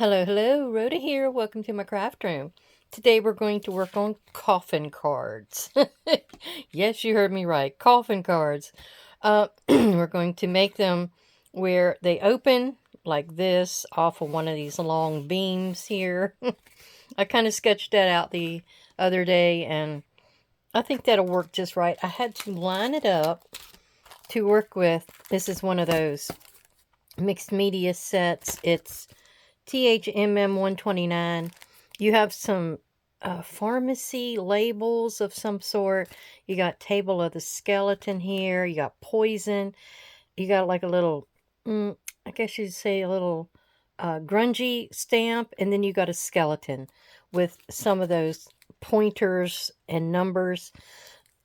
Hello, hello, Rhoda here. Welcome to my craft room. Today we're going to work on coffin cards. Yes, you heard me right. Coffin cards. We're going to make them where they open like this off of one of these long beams here. I kind of sketched that out the other day and I think that'll work just right. I had to line it up to work with. This is one of those mixed media sets. It's THMM 129. You have some pharmacy labels of some sort. You got Table of the Skeleton here. You got Poison. You got like a little, I guess you'd say a little grungy stamp. And then you got a skeleton with some of those pointers and numbers.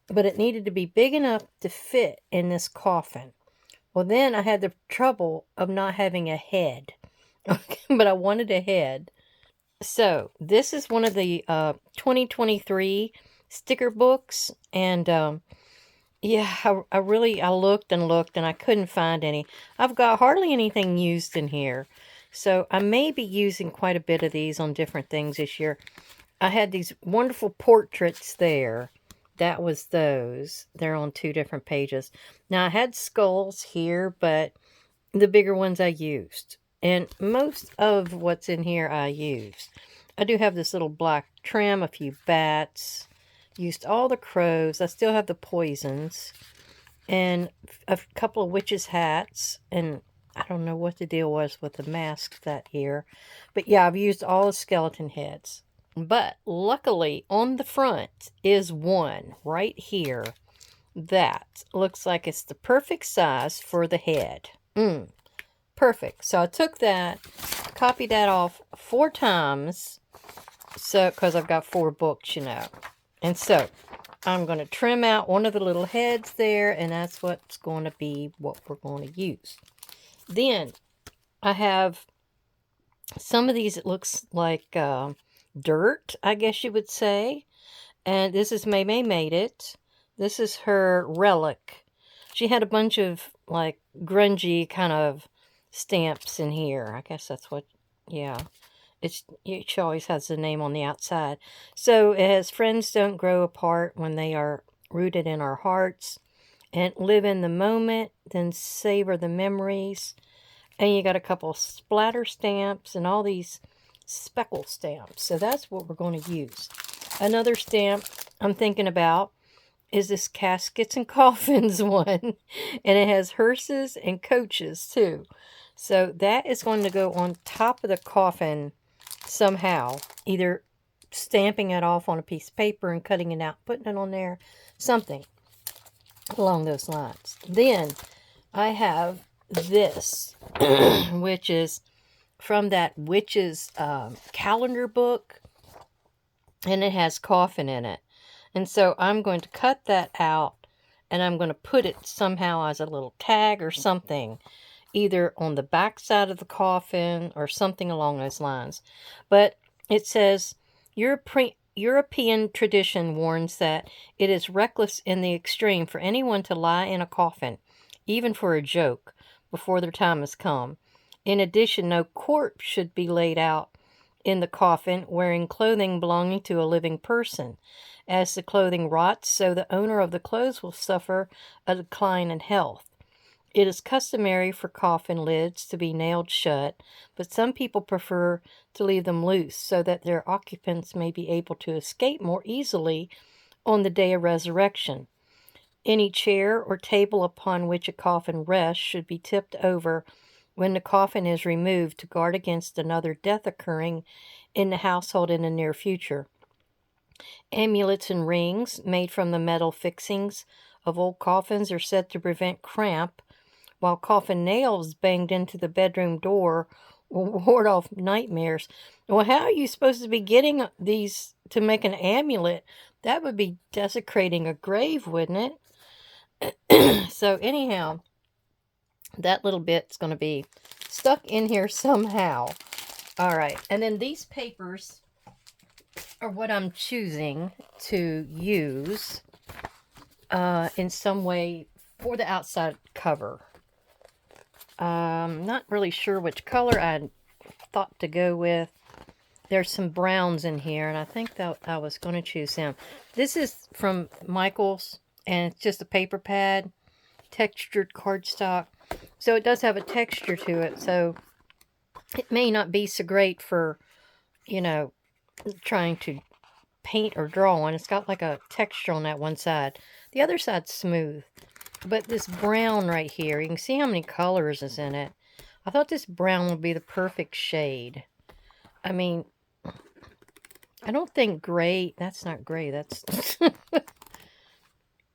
But it needed to be big enough to fit in this coffin. Well, then I had the trouble of not having a head. Okay, but I wanted a head. So this is one of the 2023 sticker books, and yeah, I looked and looked, and I couldn't find any. I've got hardly anything used in here, so I may be using quite a bit of these on different things this year. I had these wonderful portraits there. That was those. They're on two different pages. Now I had skulls here, but the bigger ones I used. And most of what's in here I used. I do have this little black trim, a few bats, used all the crows. I still have the poisons, and a couple of witches' hats, and I don't know what the deal was with the mask that year. But yeah, I've used all the skeleton heads. But luckily, on the front is one right here that looks like it's the perfect size for the head. Perfect. So I took that, copied that off 4 times, so because I've got 4 books, And so I'm going to trim out one of the little heads there, and that's what's going to be what we're going to use. Then I have some of these, it looks like dirt, I guess you would say. And this is May made it. This is her relic. She had a bunch of like grungy kind of stamps in here. I guess that's what, yeah. She always has the name on the outside. So it has friends don't grow apart when they are rooted in our hearts, and live in the moment, then savor the memories. And you got a couple splatter stamps and all these speckle stamps. So that's what we're going to use. Another stamp I'm thinking about is this Caskets and Coffins one. And it has hearses and coaches too. So that is going to go on top of the coffin somehow. Either stamping it off on a piece of paper and cutting it out, putting it on there. Something along those lines. Then I have this, which is from that witch's calendar book. And it has coffin in it. And so I'm going to cut that out, and I'm going to put it somehow as a little tag or something, either on the back side of the coffin or something along those lines. But it says, European tradition warns that it is reckless in the extreme for anyone to lie in a coffin, even for a joke, before their time has come. In addition, no corpse should be laid out in the coffin wearing clothing belonging to a living person. As the clothing rots, so the owner of the clothes will suffer a decline in health. It is customary for coffin lids to be nailed shut, but some people prefer to leave them loose so that their occupants may be able to escape more easily on the day of resurrection. Any chair or table upon which a coffin rests should be tipped over when the coffin is removed to guard against another death occurring in the household in the near future. Amulets and rings made from the metal fixings of old coffins are said to prevent cramp, while coffin nails banged into the bedroom door will ward off nightmares. Well, how are you supposed to be getting these to make an amulet? That would be desecrating a grave, wouldn't it? So anyhow, that little bit's going to be stuck in here somehow. All right. And then these papers are what I'm choosing to use in some way for the outside cover. Not really sure which color. I thought to go with. There's some browns in here, and I think that I was going to choose him. This is from Michael's, and it's just a paper pad, textured cardstock. So it does have a texture to it, so it may not be so great for, you know, trying to paint or draw on. It's got like a texture on that one side. The other side's smooth. But this brown right here, you can see how many colors is in it. I thought this brown would be the perfect shade. I mean, I don't think gray, that's not gray, that's...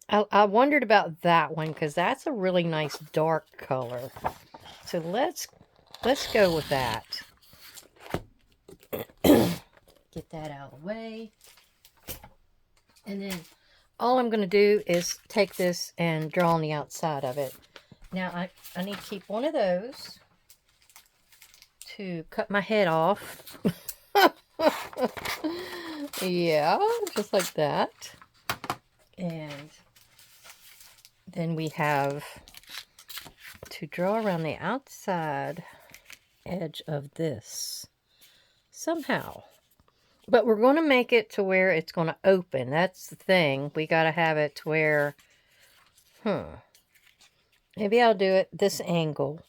I wondered about that one, because that's a really nice dark color. So let's go with that. Get that out of the way. And then all I'm going to do is take this and draw on the outside of it. Now, I need to keep one of those to cut my head off. Yeah, just like that. And then we have to draw around the outside edge of this somehow. But we're going to make it to where it's going to open. That's the thing. We got to have it to where, maybe I'll do it this angle.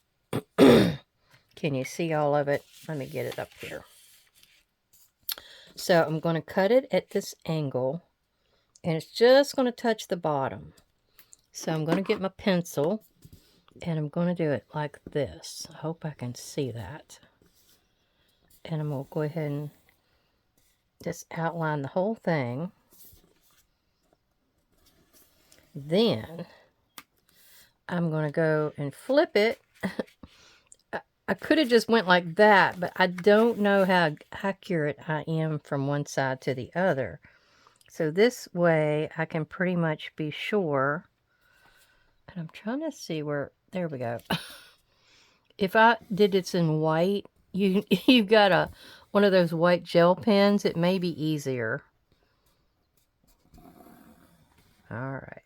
Can you see all of it? Let me get it up here. So I'm going to cut it at this angle, and it's just going to touch the bottom. So I'm going to get my pencil, and I'm going to do it like this. I hope I can see that. And I'm going to go ahead and just outline the whole thing. Then I'm going to go and flip it. I could have just went like that, but I don't know how accurate I am from one side to the other. So this way I can pretty much be sure. And I'm trying to see where, there we go. If I did this in white, you've got one of those white gel pens, it may be easier. All right.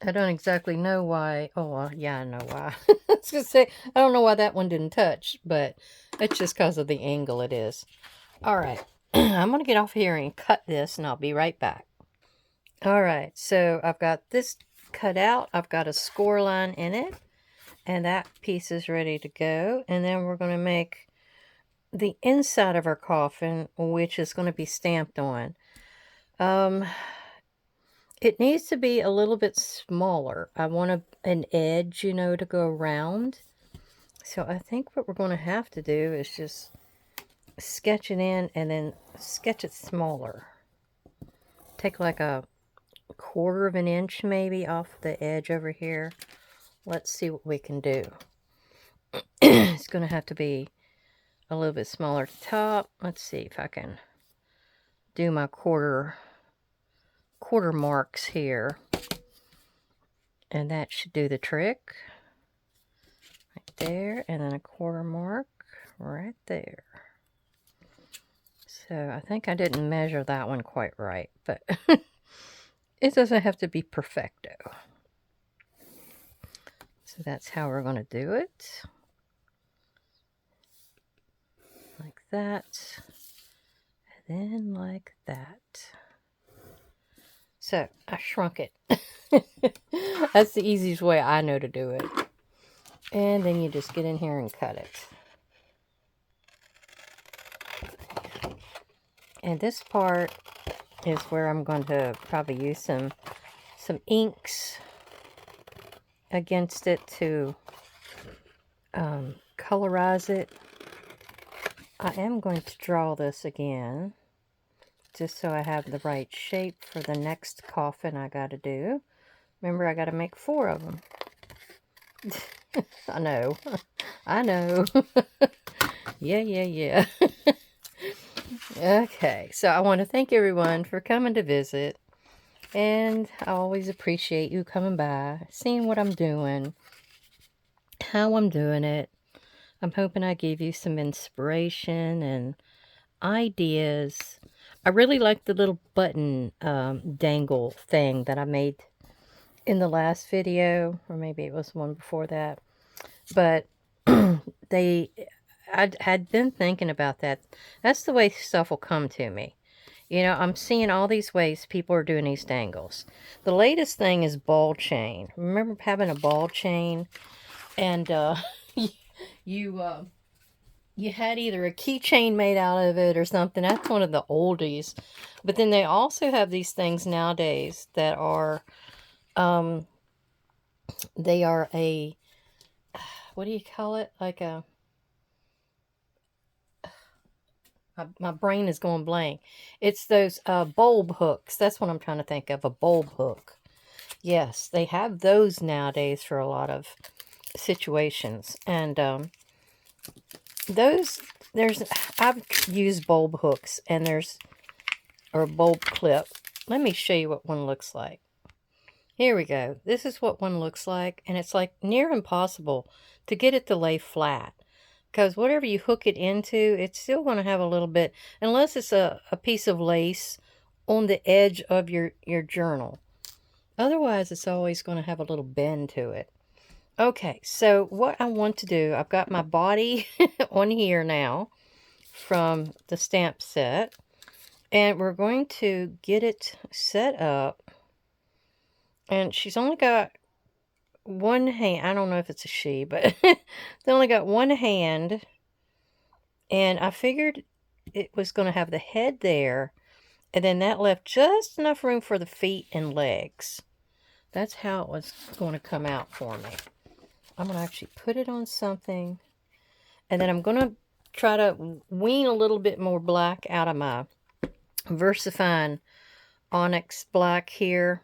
I don't exactly know why. Oh, yeah, I know why. I was going to say, I don't know why that one didn't touch, but it's just because of the angle it is. All right. I'm going to get off here and cut this, and I'll be right back. All right. So I've got this cut out. I've got a score line in it, and that piece is ready to go. And then we're going to make the inside of our coffin, which is going to be stamped on. It needs to be a little bit smaller. I want an edge, you know, to go around. So I think what we're going to have to do is just sketch it in and then sketch it smaller. Take like a 1/4 of an inch maybe off the edge over here. Let's see what we can do. It's going to have to be a little bit smaller at the top. Let's see if I can do my quarter marks here, and that should do the trick right there, and then a 1/4 mark right there. So I think I didn't measure that one quite right, but it doesn't have to be perfecto. So that's how we're going to do it, like that, and then like that. So I shrunk it. That's the easiest way I know to do it. And then you just get in here and cut it. And this part is where I'm going to probably use some inks against it to colorize it. I am going to draw this again, just so I have the right shape for the next coffin I got to do. Remember, I got to make 4 of them. I know. I know. Yeah. Okay, so I want to thank everyone for coming to visit. And I always appreciate you coming by, seeing what I'm doing, how I'm doing it. I'm hoping I gave you some inspiration and ideas. I really like the little button dangle thing that I made in the last video, or maybe it was one before that. But I had been thinking about that. That's the way stuff will come to me. You know, I'm seeing all these ways people are doing these dangles. The latest thing is ball chain. Remember having a ball chain and you you had either a keychain made out of it or something. That's one of the oldies. But then they also have these things nowadays that are they are a, what do you call it? Like a, my brain is going blank. It's those bulb hooks. That's what I'm trying to think of, a bulb hook. Yes, they have those nowadays for a lot of situations. And those, I've used bulb hooks, and or a bulb clip. Let me show you what one looks like. Here we go. This is what one looks like, and it's like near impossible to get it to lay flat. Because whatever you hook it into, it's still going to have a little bit, unless it's a piece of lace on the edge of your journal. Otherwise, it's always going to have a little bend to it. Okay, so what I want to do, I've got my body on here now from the stamp set. And we're going to get it set up. And she's only got one hand. I don't know if it's a she, but they only got one hand. And I figured it was going to have the head there. And then that left just enough room for the feet and legs. That's how it was going to come out for me. I'm going to actually put it on something. And then I'm going to try to wean a little bit more black out of my VersaFine Onyx black here.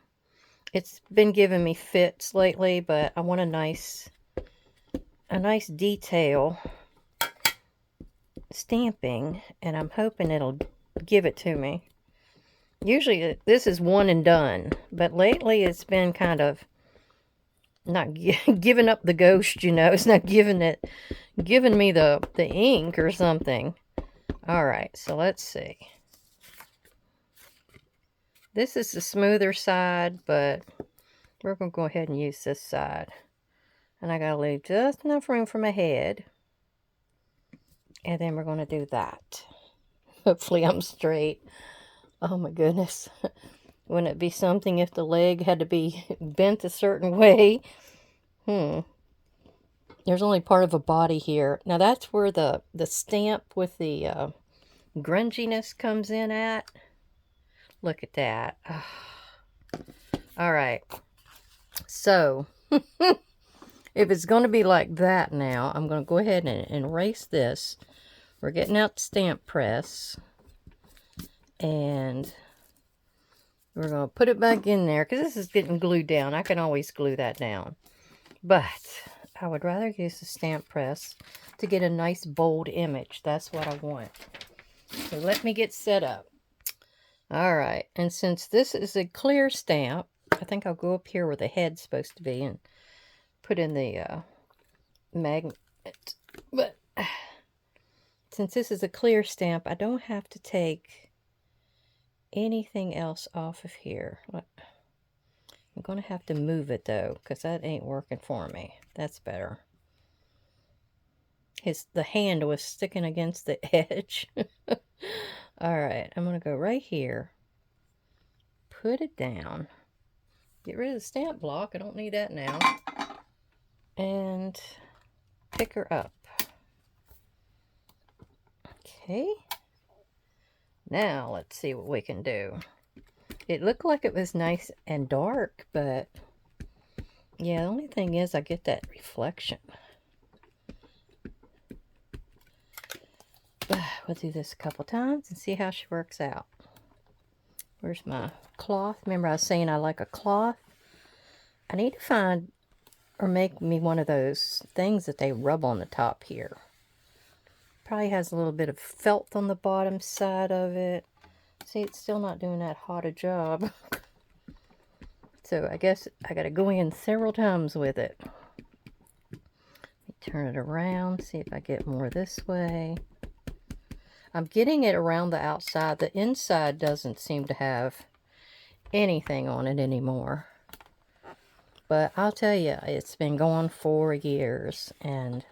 It's been giving me fits lately, but I want a nice detail stamping, and I'm hoping it'll give it to me. Usually this is one and done, but lately it's been kind of not giving up the ghost, you know. It's not giving me the ink or something. All right, so let's see. This is the smoother side, but we're going to go ahead and use this side. And I got to leave just enough room for my head. And then we're going to do that. Hopefully I'm straight. Oh my goodness. Wouldn't it be something if the leg had to be bent a certain way? There's only part of a body here. Now that's where the stamp with the grunginess comes in at. Look at that. All right. So, if it's going to be like that now, I'm going to go ahead and erase this. We're getting out the stamp press. And we're going to put it back in there, because this is getting glued down. I can always glue that down. But I would rather use the stamp press to get a nice bold image. That's what I want. So let me get set up. All right, and since this is a clear stamp, I think I'll go up here where the head's supposed to be and put in the magnet. But since this is a clear stamp, I don't have to take anything else off of here. I'm going to have to move it, though, because that ain't working for me. That's better. The hand was sticking against the edge. All right, I'm going to go right here. Put it down. Get rid of the stamp block. I don't need that now. And pick her up. Okay. Now, let's see what we can do. It looked like it was nice and dark, but yeah, the only thing is I get that reflection. We'll do this a couple times and see how she works out. Where's my cloth? Remember I was saying I like a cloth? I need to find or make me one of those things that they rub on the top here. Probably has a little bit of felt on the bottom side of it. See, it's still not doing that hot a job. So I guess I got to go in several times with it. Let me turn it around, see if I get more this way. I'm getting it around the outside. The inside doesn't seem to have anything on it anymore. But I'll tell you, it's been going 4 years. And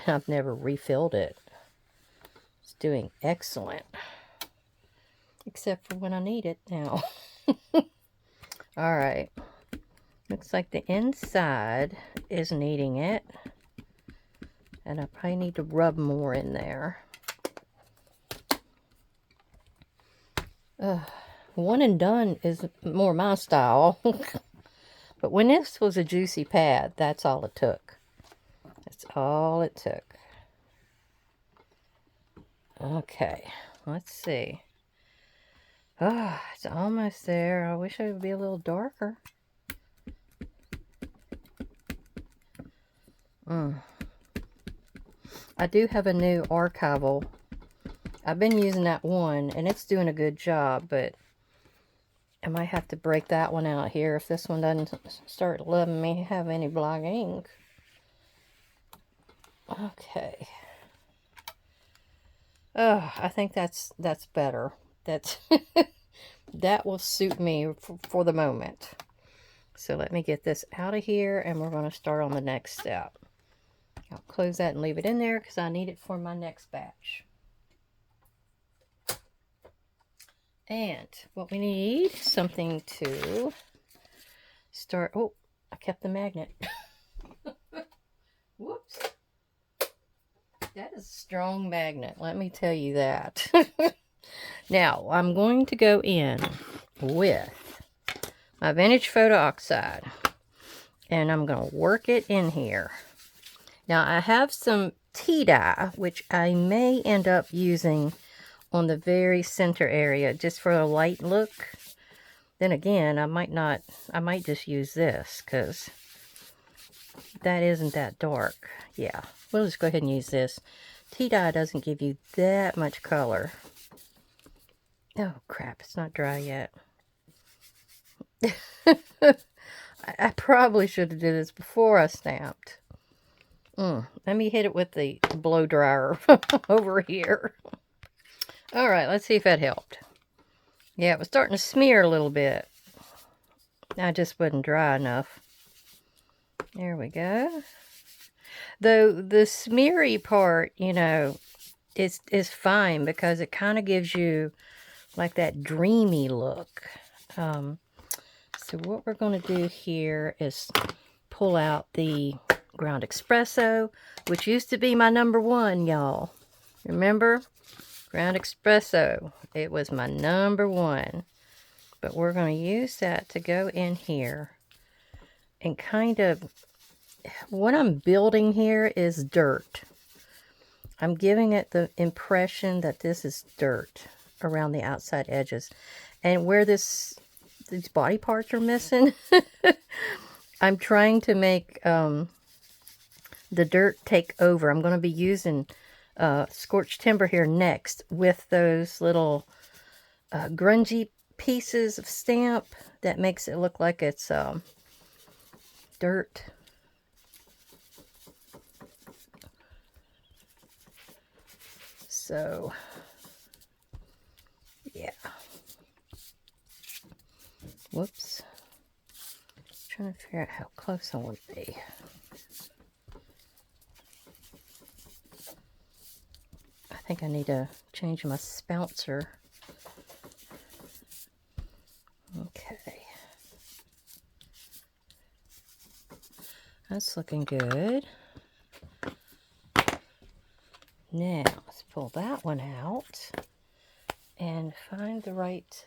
I've never refilled it. It's doing excellent. Except for when I need it now. Alright. Looks like the inside is needing it. And I probably need to rub more in there. One and done is more my style. But when this was a juicy pad, that's all it took. That's all it took. Okay, let's see. Oh, it's almost there. I wish it would be a little darker. I do have a new archival. I've been using that one, and it's doing a good job, but I might have to break that one out here if this one doesn't start letting me have any black ink. Okay. Oh, I think that's better. That's that will suit me for the moment. So let me get this out of here, and we're going to start on the next step. I'll close that and leave it in there because I need it for my next batch. And what we need, something to start. Oh, I kept the magnet. Whoops. That is a strong magnet, let me tell you that. Now, I'm going to go in with my vintage photo oxide, and I'm going to work it in here. Now, I have some tea dye, which I may end up using on the very center area just for a light look. Then again, I might just use this because that isn't that dark. Yeah, we'll just go ahead and use this. Tea dye doesn't give you that much color. Oh crap, it's not dry yet. I probably should have did this before I stamped. Let me hit it with the blow dryer over here. All right, let's see if that helped. Yeah, it was starting to smear a little bit. I just wasn't dry enough. There we go. Though the smeary part, you know, is fine because it kind of gives you like that dreamy look. So what we're going to do here is pull out the ground espresso, which used to be my #1, y'all. Remember? Ground espresso. It was my #1. But we're going to use that to go in here and kind of, what I'm building here is dirt. I'm giving it the impression that this is dirt around the outside edges. And where these body parts are missing, I'm trying to make the dirt take over. I'm going to be using scorched timber here next with those little grungy pieces of stamp that makes it look like it's dirt. So, yeah. Whoops. Trying to figure out how close I want to be. I think I need to change my spouncer. Okay. That's looking good. Now, let's pull that one out and find the right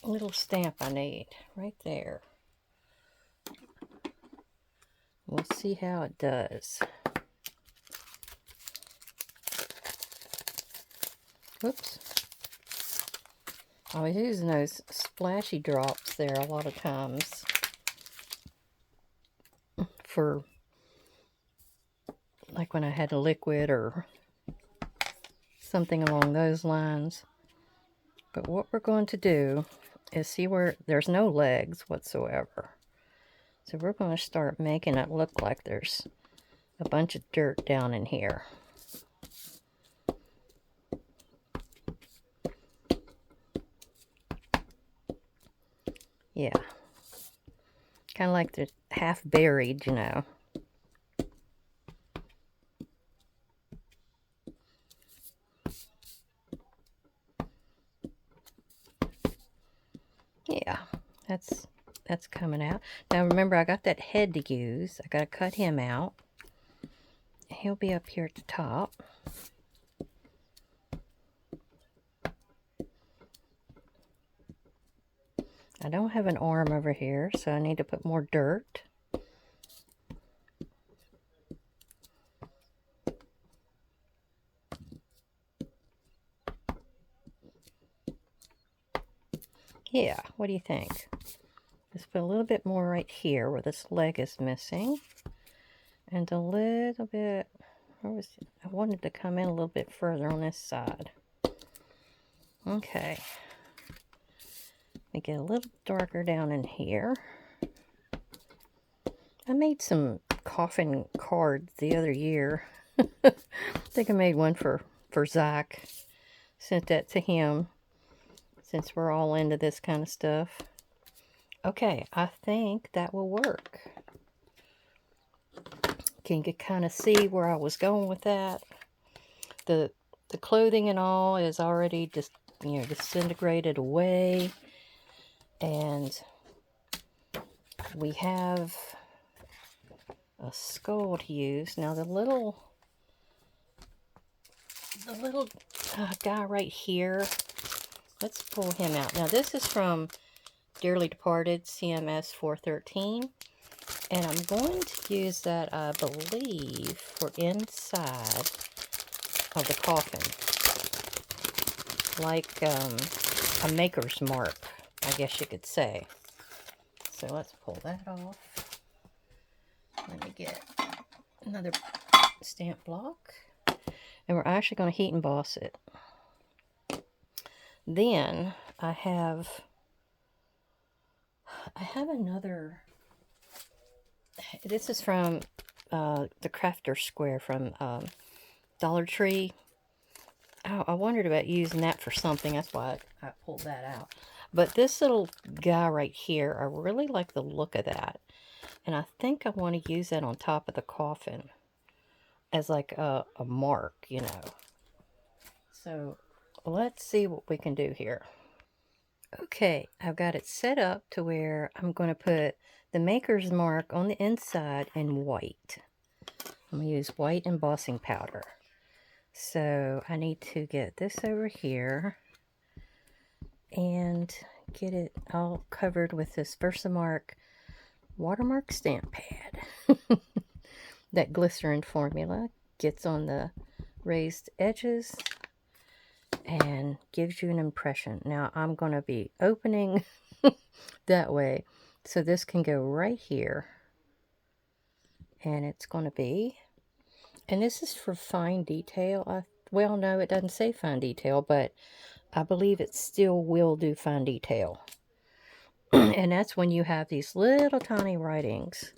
little stamp I need right there. We'll see how it does. Whoops. I was using those splashy drops there a lot of times for like when I had a liquid or something along those lines. But what we're going to do is see where there's no legs whatsoever. So we're going to start making it look like there's a bunch of dirt down in here. Yeah. Kind of like they're half buried, you know. Yeah, that's coming out. Now remember, I got that head to use. I got to cut him out. He'll be up here at the top. I don't have an arm over here, so I need to put more dirt. Yeah, what do you think? Let's put a little bit more right here where this leg is missing. And a little bit, I wanted to come in a little bit further on this side. Okay. Make it a little darker down in here. I made some coffin cards the other year. I think I made one for Zach. Sent that to him since we're all into this kind of stuff. Okay, I think that will work. Can you kind of see where I was going with that? The clothing and all is already just, you know, disintegrated away. And we have a skull to use. Now the little guy right here, let's pull him out. Now this is from Dearly Departed CMS 413, and I'm going to use that, I believe, for inside of the coffin, like a maker's mark, I guess you could say. So let's pull that off. Let me get another stamp block, and we're actually going to heat emboss it. Then I have another, this is from the Crafter Square from Dollar Tree. Oh, I wondered about using that for something. That's why I pulled that out. But this little guy right here, I really like the look of that. And I think I want to use that on top of the coffin as like a mark, you know. So let's see what we can do here. Okay, I've got it set up to where I'm going to put the maker's mark on the inside in white. I'm going to use white embossing powder. So I need to get this over here and get it all covered with this Versamark watermark stamp pad. That glycerin formula gets on the raised edges and gives you an impression. Now I'm going to be opening that way, so this can go right here, and it's going to be, and this is for fine detail. Well, no, it doesn't say fine detail, but I believe it still will do fine detail. And that's when you have these little tiny writings.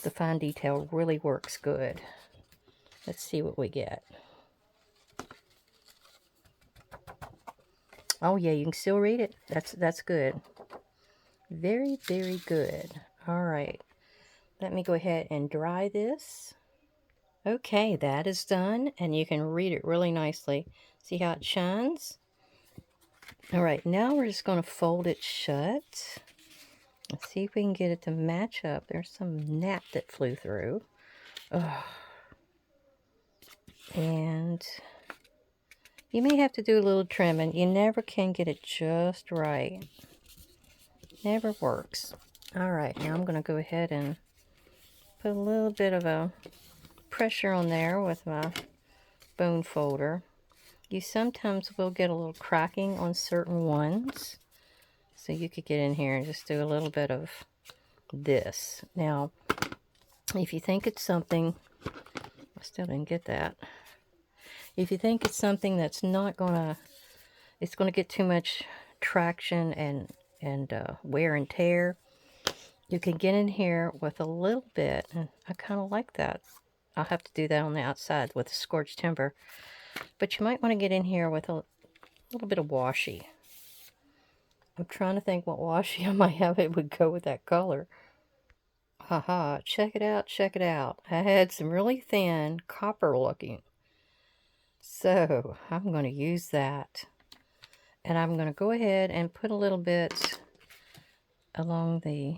The fine detail really works good. Let's see what we get. Oh yeah, you can still read it. That's good. Very, very good. All right. Let me go ahead and dry this. Okay, that is done, and you can read it really nicely. See how it shines? All right, now we're just going to fold it shut. Let's see if we can get it to match up. There's some gnat that flew through. Ugh. And you may have to do a little trimming. You never can get it just right. Never works. All right, now I'm going to go ahead and put a little bit of a pressure on there with my bone folder. You sometimes will get a little cracking on certain ones. So you could get in here and just do a little bit of this. Now, if you think it's something, I still didn't get that. If you think it's something that's not gonna, it's gonna get too much traction and wear and tear, you can get in here with a little bit, and I kind of like that. I'll have to do that on the outside with the scorched timber. But you might want to get in here with a little bit of washi. I'm trying to think what washi I might have it would go with that color. Haha, check it out, check it out. I had some really thin copper looking. So I'm going to use that. And I'm going to go ahead and put a little bit along the...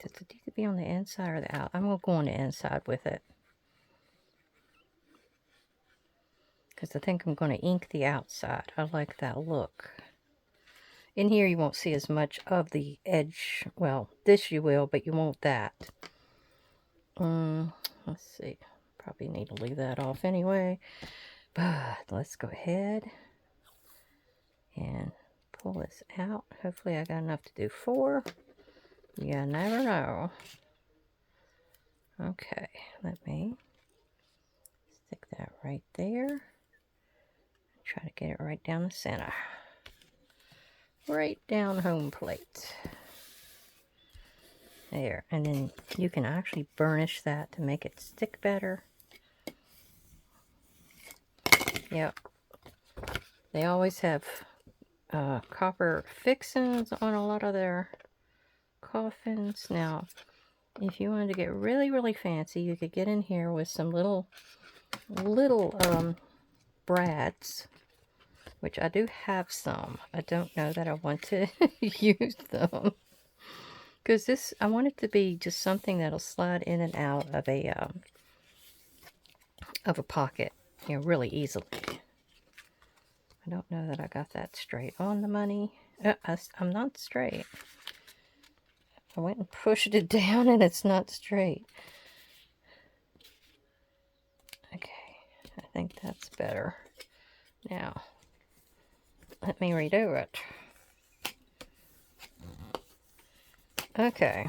Does it need to be on the inside or the out? I'm going to go on the inside with it. Because I think I'm going to ink the outside. I like that look. In here you won't see as much of the edge. Well, this you will, but you won't that. Let's see. Probably need to leave that off anyway. But let's go ahead and pull this out. Hopefully I got enough to do 4. You never know. Okay, let me stick that right there. Try to get it right down the center. Right down home plate. There, and then you can actually burnish that to make it stick better. Yep. They always have copper fixings on a lot of their coffins. Now, if you wanted to get really, really fancy, you could get in here with some little brads, which I do have some. I don't know that I want to use them. Because this, I want it to be just something that'll slide in and out of a pocket, you know, really easily. I don't know that I got that straight on the money. I'm not straight. I went and pushed it down and it's not straight. Okay, I think that's better. Now, let me redo it. Okay.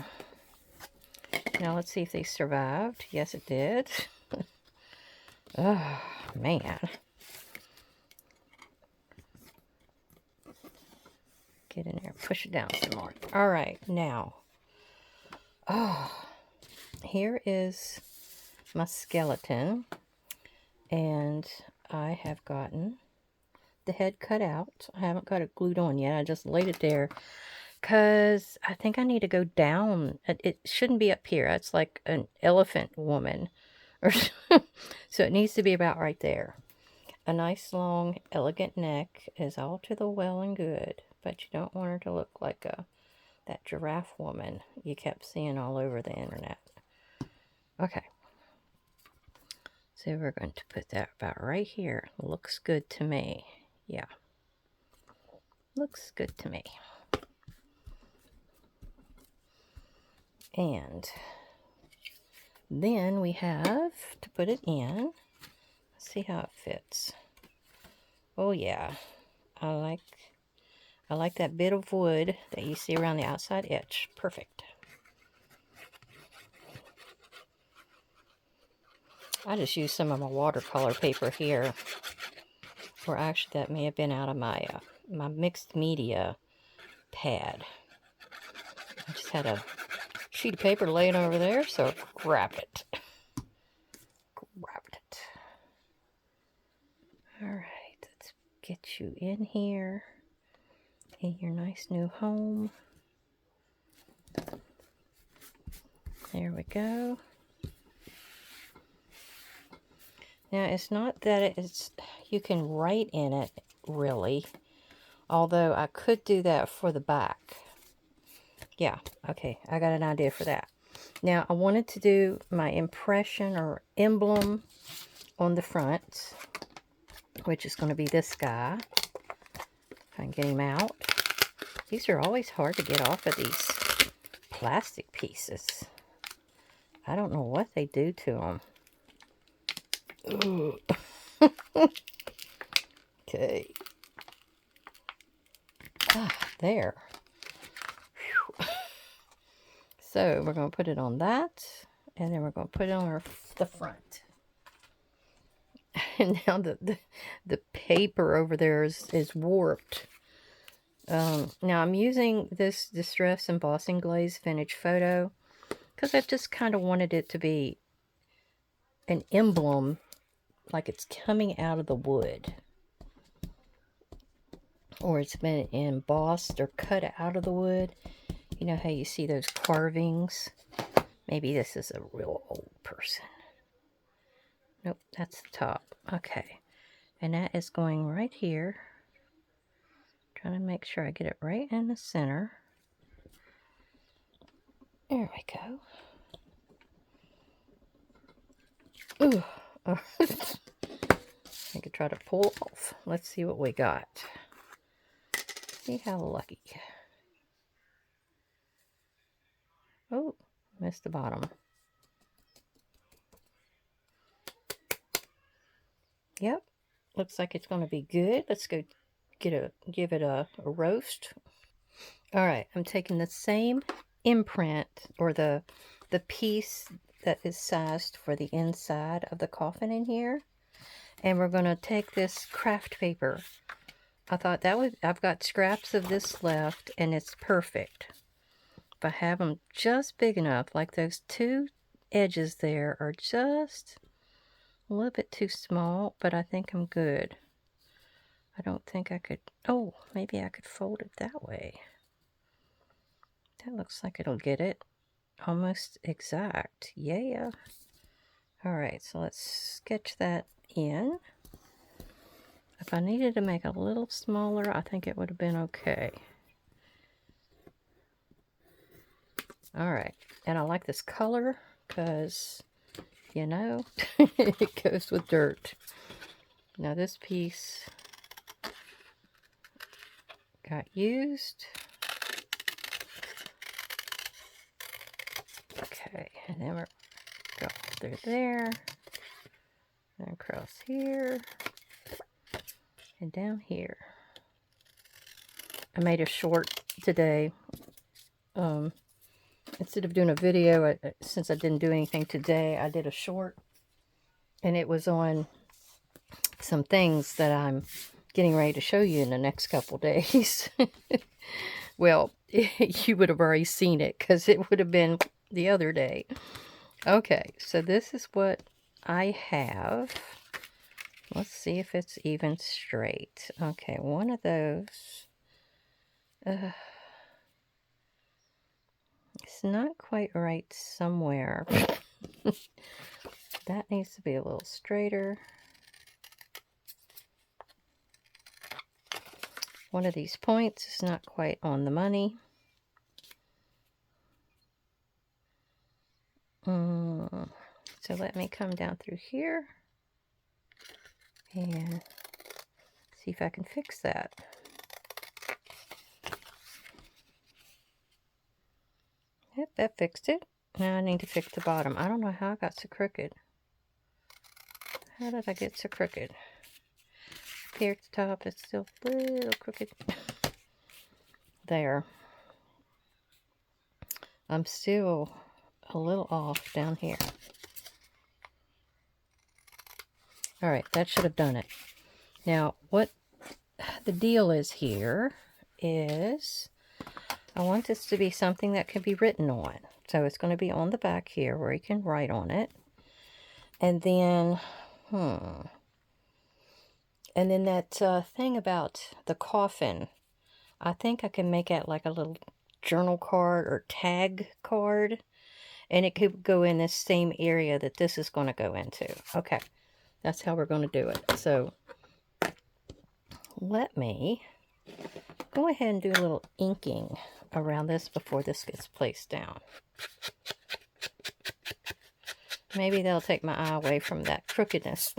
Now let's see if they survived. Yes, it did. Oh, man. Get in there, push it down some more. All right, now. Oh, here is my skeleton. And I have gotten the head cut out. I haven't got it glued on yet. I just laid it there because I think I need to go down. It shouldn't be up here. It's like an elephant woman. So it needs to be about right there. A nice, long, elegant neck is all to the well and good, but you don't want her to look like that giraffe woman you kept seeing all over the internet. Okay. So we're going to put that about right here. Looks good to me. Yeah. Looks good to me. And then we have to put it in. Let's see how it fits. Oh yeah. I like that bit of wood that you see around the outside edge. Perfect. I just used some of my watercolor paper here. Or actually that may have been out of my my mixed media pad. I just had a sheet of paper laying over there, so grabbed it. Grabbed it. Alright, let's get you in here in your nice new home. There we go. Now, it's not that you can write in it, really. Although, I could do that for the back. Yeah, okay, I got an idea for that. Now, I wanted to do my impression or emblem on the front, which is going to be this guy. If I can get him out. These are always hard to get off of these plastic pieces. I don't know what they do to them. Okay. There. Whew. So we're going to put it on that, and then we're going to put it on the front. And now the paper over there is warped. Now I'm using this Distress Embossing Glaze Vintage Photo because I just kind of wanted it to be an emblem, like it's coming out of the wood, or it's been embossed or cut out of the wood. You know how you see those carvings? Maybe this is a real old person. Nope, that's the top. Okay, and that is going right here. Trying to make sure I get it right in the center. There we go. Ooh. I could try to pull off. Let's see what we got. See how lucky. Oh, missed the bottom. Yep, looks like it's going to be good. Let's go give it a roast. All right, I'm taking the same imprint, or the piece that is sized for the inside of the coffin in here, and we're going to take this craft paper. I thought that would, I've got scraps of this left, and it's perfect. If I have them just big enough, like those two edges there are just a little bit too small, but I think I'm good. I don't think I could, oh, maybe I could fold it that way. That looks like it'll get it almost exact. Yeah. All right, so let's sketch that in. If I needed to make it a little smaller, I think it would have been okay. All right, and I like this color because, you know, it goes with dirt. Now this piece got used. Okay, and then we're go through there, and across here, and down here. I made a short today. Instead of doing a video, since I didn't do anything today, I did a short, and it was on some things that I'm getting ready to show you in the next couple days. Well, you would have already seen it because it would have been the other day. Okay, so this is what I have. Let's see if it's even straight. Okay, one of those. It's not quite right somewhere. That needs to be a little straighter. One of these points is not quite on the money. So let me come down through here and see if I can fix that. Yep, that fixed it. Now I need to fix the bottom. I don't know how I got so crooked. How did I get so crooked? Here at the top, it's still a little crooked. There. I'm still a little off down here. Alright, that should have done it. Now, what the deal is here is I want this to be something that can be written on. So it's going to be on the back here where you can write on it. And then, and then that thing about the coffin, I think I can make it like a little journal card or tag card. And it could go in this same area that this is going to go into. Okay, that's how we're going to do it. So let me go ahead and do a little inking around this before this gets placed down. Maybe that'll take my eye away from that crookedness.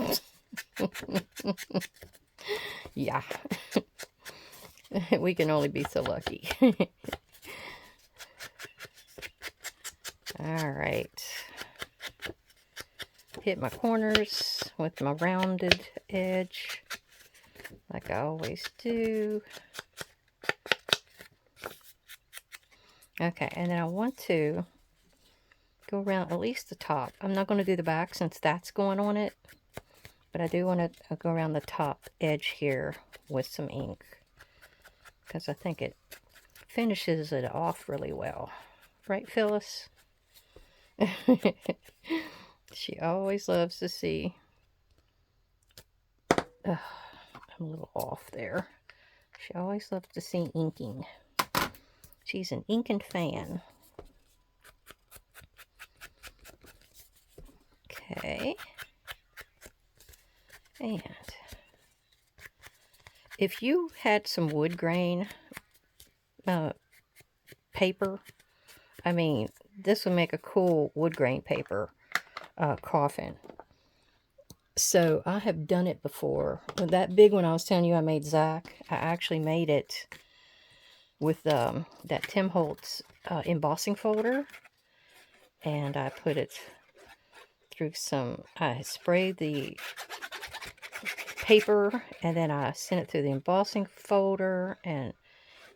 Yeah. We can only be so lucky. Alright. Hit my corners with my rounded edge, like I always do. Okay, and then I want to go around at least the top. I'm not going to do the back since that's going on it, but I do want to go around the top edge here with some ink because I think it finishes it off really well. Right, Phyllis? She always loves to see. I'm a little off there. She always loves to see inking. She's an inking fan. Okay. if you had some wood grain paper, I mean, this would make a cool wood grain paper coffin. So I have done it before. That big one I was telling you I made Zach, I actually made it with that Tim Holtz embossing folder. And I put it through I sprayed the paper and then I sent it through the embossing folder, and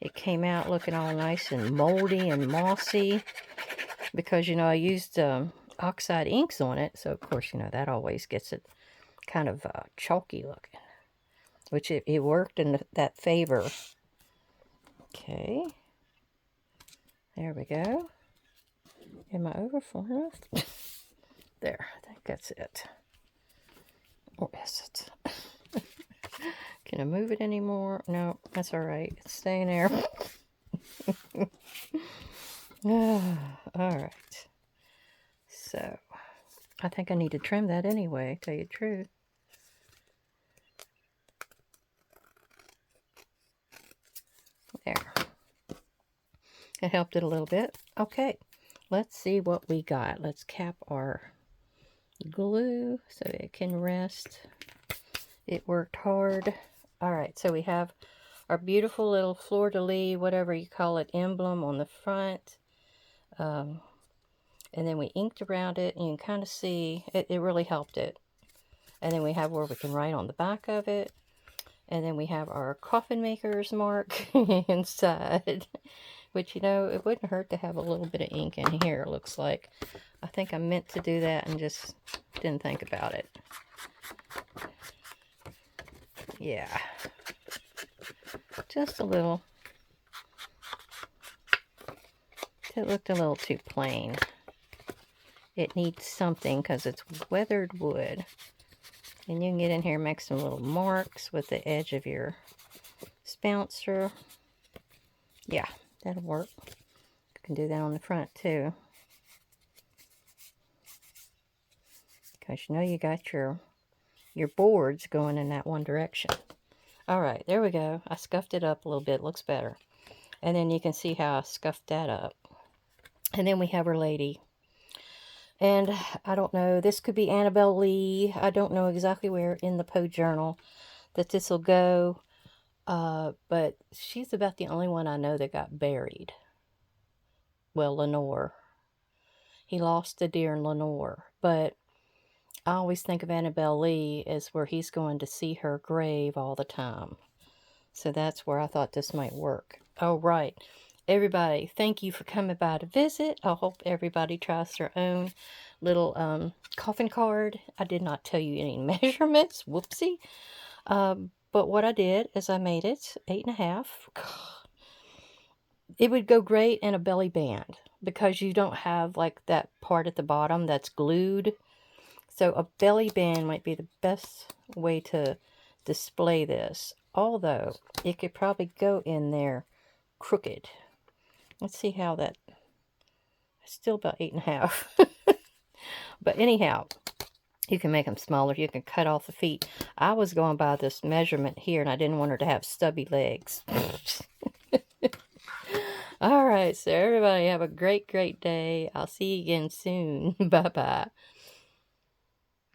it came out looking all nice and moldy and mossy because, you know, I used oxide inks on it. So, of course, you know, that always gets it kind of chalky looking, which it worked in that favor. Okay. There we go. Am I over far enough? There, I think that's it. Or is it? Can I move it anymore? No, that's all right. It's staying there. All right. So, I think I need to trim that anyway, tell you the truth. There. It helped it a little bit. Okay, let's see what we got. Let's cap our glue so it can rest. It worked hard. All right, so we have our beautiful little fleur-de-lis, whatever you call it, emblem on the front. And then we inked around it, and you can kind of see, it really helped it. And then we have where we can write on the back of it. And then we have our coffin maker's mark inside. Which, you know, it wouldn't hurt to have a little bit of ink in here, it looks like. I think I meant to do that and just didn't think about it. Yeah. Just a little. It looked a little too plain. It needs something because it's weathered wood. And you can get in here and make some little marks with the edge of your spouncer. Yeah, that'll work. You can do that on the front too. Because you know you got your boards going in that one direction. All right, there we go. I scuffed it up a little bit. Looks better. And then you can see how I scuffed that up. And then we have our lady. And I don't know, this could be Annabelle Lee. I don't know exactly where in the Poe Journal that this will go. But she's about the only one I know that got buried. Well, Lenore. He lost a deer in Lenore. But I always think of Annabelle Lee as where he's going to see her grave all the time. So that's where I thought this might work. Oh, right. Everybody, thank you for coming by to visit. I hope everybody tries their own little coffin card. I did not tell you any measurements. Whoopsie. But what I did is I made it 8.5. It would go great in a belly band because you don't have like that part at the bottom that's glued. So a belly band might be the best way to display this. Although it could probably go in there crooked. Let's see how that, still about 8.5. But anyhow, you can make them smaller. You can cut off the feet. I was going by this measurement here, and I didn't want her to have stubby legs. All right, so everybody have a great, great day. I'll see you again soon. Bye-bye.